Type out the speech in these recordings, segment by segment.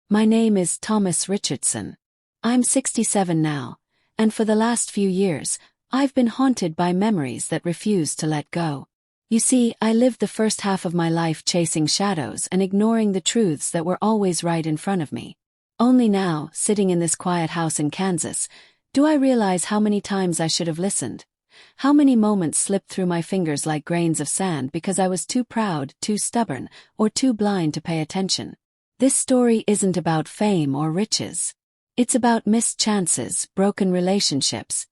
My name is Thomas Richardson. I'm 67 now, and for the last few years, I've been haunted by memories that refuse to let go. You see, I lived the first half of my life chasing shadows and ignoring the truths that were always right in front of me. Only now, sitting in this quiet house in Kansas, do I realize how many times I should have listened. How many moments slipped through my fingers like grains of sand because I was too proud, too stubborn, or too blind to pay attention. This story isn't about fame or riches. It's about missed chances, broken relationships,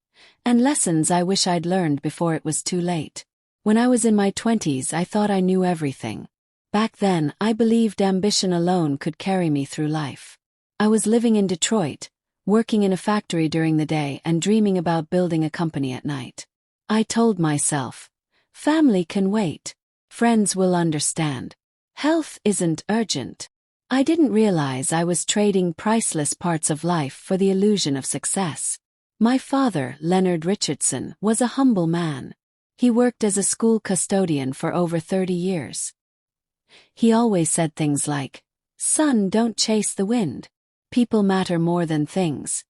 and lessons I wish I'd learned before it was too late. When I was in my 20s, I thought I knew everything. Back then, I believed ambition alone could carry me through life. I was living in Detroit, working in a factory during the day and dreaming about building a company at night. I told myself, family can wait. Friends will understand. Health isn't urgent. I didn't realize I was trading priceless parts of life for the illusion of success. My father, Leonard Richardson, was a humble man. He worked as a school custodian for over 30 years. He always said things like, "Son, don't chase the wind. People matter more than things."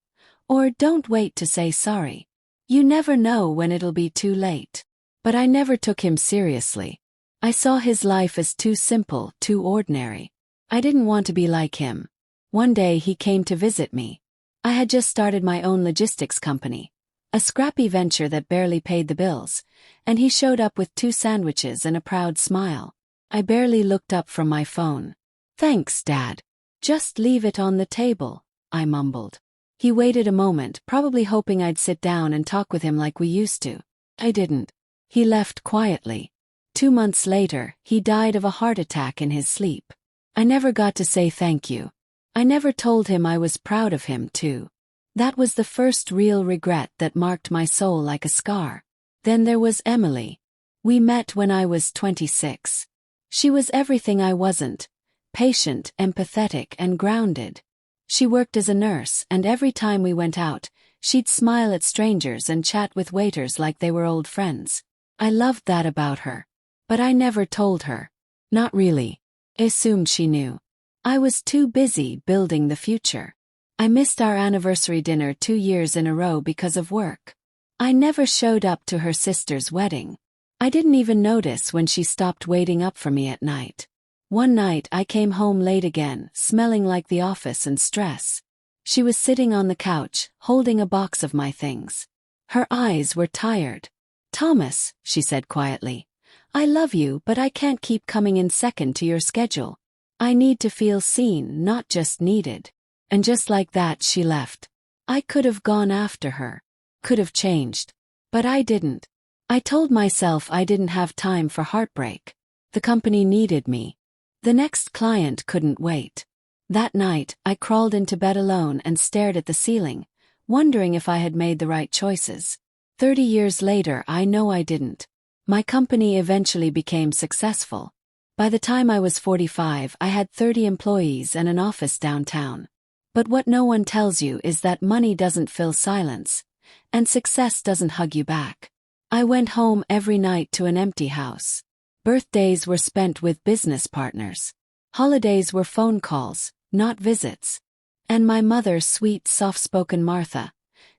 Or, "Don't wait to say sorry. You never know when it'll be too late." But I never took him seriously. I saw his life as too simple, too ordinary. I didn't want to be like him. One day he came to visit me. I had just started my own logistics company, a scrappy venture that barely paid the bills, and he showed up with 2 sandwiches and a proud smile. I barely looked up from my phone. "Thanks, Dad. Just leave it on the table," I mumbled. He waited a moment, probably hoping I'd sit down and talk with him like we used to. I didn't. He left quietly. 2 months later, he died of a heart attack in his sleep. I never got to say thank you. I never told him I was proud of him, too. That was the first real regret that marked my soul like a scar. Then there was Emily. We met when I was 26. She was everything I wasn't: patient, empathetic, and grounded. She worked as a nurse, and every time we went out, she'd smile at strangers and chat with waiters like they were old friends. I loved that about her. But I never told her. Not really. I assumed she knew. I was too busy building the future. I missed our anniversary dinner 2 years in a row because of work. I never showed up to her sister's wedding. I didn't even notice when she stopped waiting up for me at night. One night I came home late again, smelling like the office and stress. She was sitting on the couch, holding a box of my things. Her eyes were tired. "Thomas," she said quietly, "I love you, but I can't keep coming in second to your schedule. I need to feel seen, not just needed." And just like that she left. I could have gone after her. Could have changed. But I didn't. I told myself I didn't have time for heartbreak. The company needed me. The next client couldn't wait. That night, I crawled into bed alone and stared at the ceiling, wondering if I had made the right choices. 30 years later, I know I didn't. My company eventually became successful. By the time I was 45, I had 30 employees and an office downtown. But what no one tells you is that money doesn't fill silence, and success doesn't hug you back. I went home every night to an empty house. Birthdays were spent with business partners. Holidays were phone calls, not visits. And my mother, sweet, soft-spoken Martha,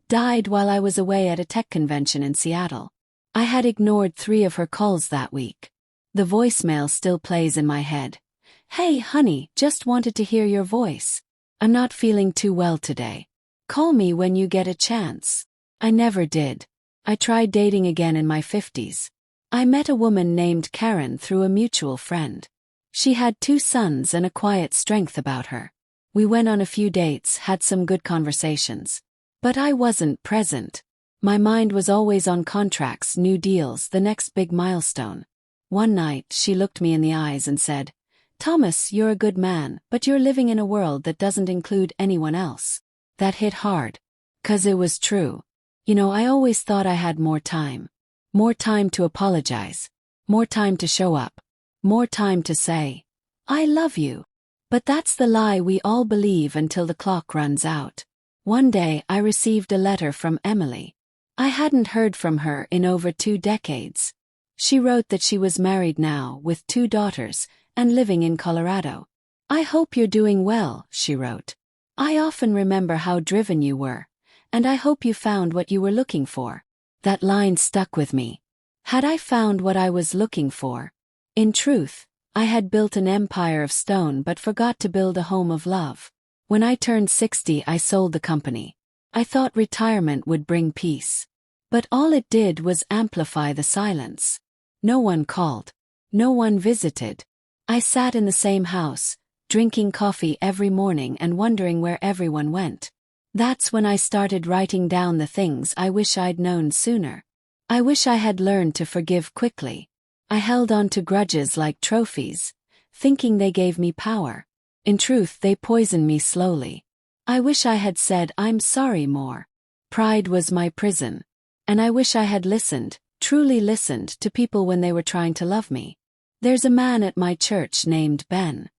died while I was away at a tech convention in Seattle. I had ignored 3 of her calls that week. The voicemail still plays in my head. "Hey, honey, just wanted to hear your voice. I'm not feeling too well today. Call me when you get a chance." I never did. I tried dating again in my 50s. I met a woman named Karen through a mutual friend. She had 2 sons and a quiet strength about her. We went on a few dates, had some good conversations. But I wasn't present. My mind was always on contracts, new deals, the next big milestone. One night, she looked me in the eyes and said, "Thomas, you're a good man, but you're living in a world that doesn't include anyone else." That hit hard. 'Cause it was true. I always thought I had more time. More time to apologize. More time to show up. More time to say, "I love you." But that's the lie we all believe until the clock runs out. One day I received a letter from Emily. I hadn't heard from her in over 2 decades. She wrote that she was married now with 2 daughters and living in Colorado. I hope you're doing well, she wrote. I often remember how driven you were, and I hope you found what you were looking for. That line stuck with me. Had I found what I was looking for? In truth, I had built an empire of stone but forgot to build a home of love. When I turned 60, I sold the company. I thought retirement would bring peace. But all it did was amplify the silence. No one called. No one visited. I sat in the same house, drinking coffee every morning and wondering where everyone went. That's when I started writing down the things I wish I'd known sooner. I wish I had learned to forgive quickly. I held on to grudges like trophies, thinking they gave me power. In truth, they poisoned me slowly. I wish I had said I'm sorry more. Pride was my prison. And I wish I had listened, truly listened to people when they were trying to love me. There's a man at my church named Ben.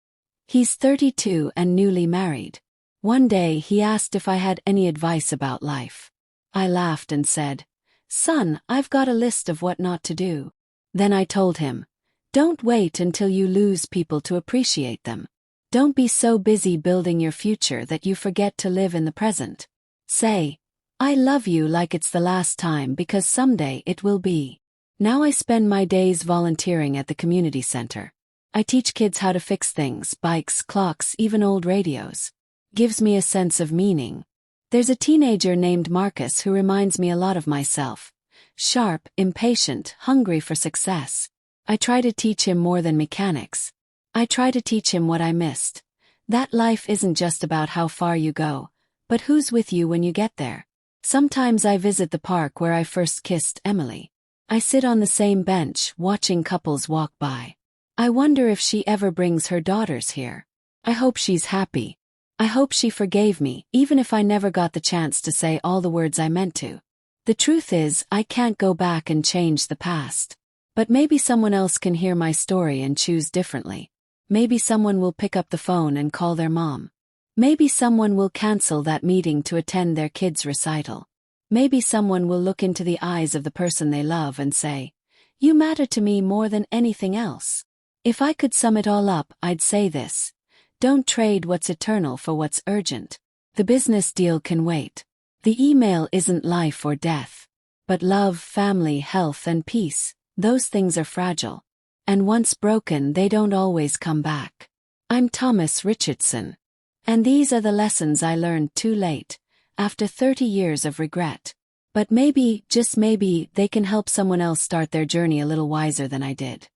He's 32 and newly married. One day he asked if I had any advice about life. I laughed and said, "Son, I've got a list of what not to do." Then I told him, "Don't wait until you lose people to appreciate them. Don't be so busy building your future that you forget to live in the present. Say, I love you like it's the last time because someday it will be." Now I spend my days volunteering at the community center. I teach kids how to fix things, bikes, clocks, even old radios. Gives me a sense of meaning. There's a teenager named Marcus who reminds me a lot of myself. Sharp, impatient, hungry for success. I try to teach him more than mechanics. I try to teach him what I missed. That life isn't just about how far you go, but who's with you when you get there. Sometimes I visit the park where I first kissed Emily. I sit on the same bench, watching couples walk by. I wonder if she ever brings her daughters here. I hope she's happy. I hope she forgave me, even if I never got the chance to say all the words I meant to. The truth is, I can't go back and change the past. But maybe someone else can hear my story and choose differently. Maybe someone will pick up the phone and call their mom. Maybe someone will cancel that meeting to attend their kid's recital. Maybe someone will look into the eyes of the person they love and say, "You matter to me more than anything else." If I could sum it all up, I'd say this. Don't trade what's eternal for what's urgent. The business deal can wait. The email isn't life or death. But love, family, health, and peace, those things are fragile. And once broken, they don't always come back. I'm Thomas Richardson. And these are the lessons I learned too late, after 30 years of regret. But maybe, just maybe, they can help someone else start their journey a little wiser than I did.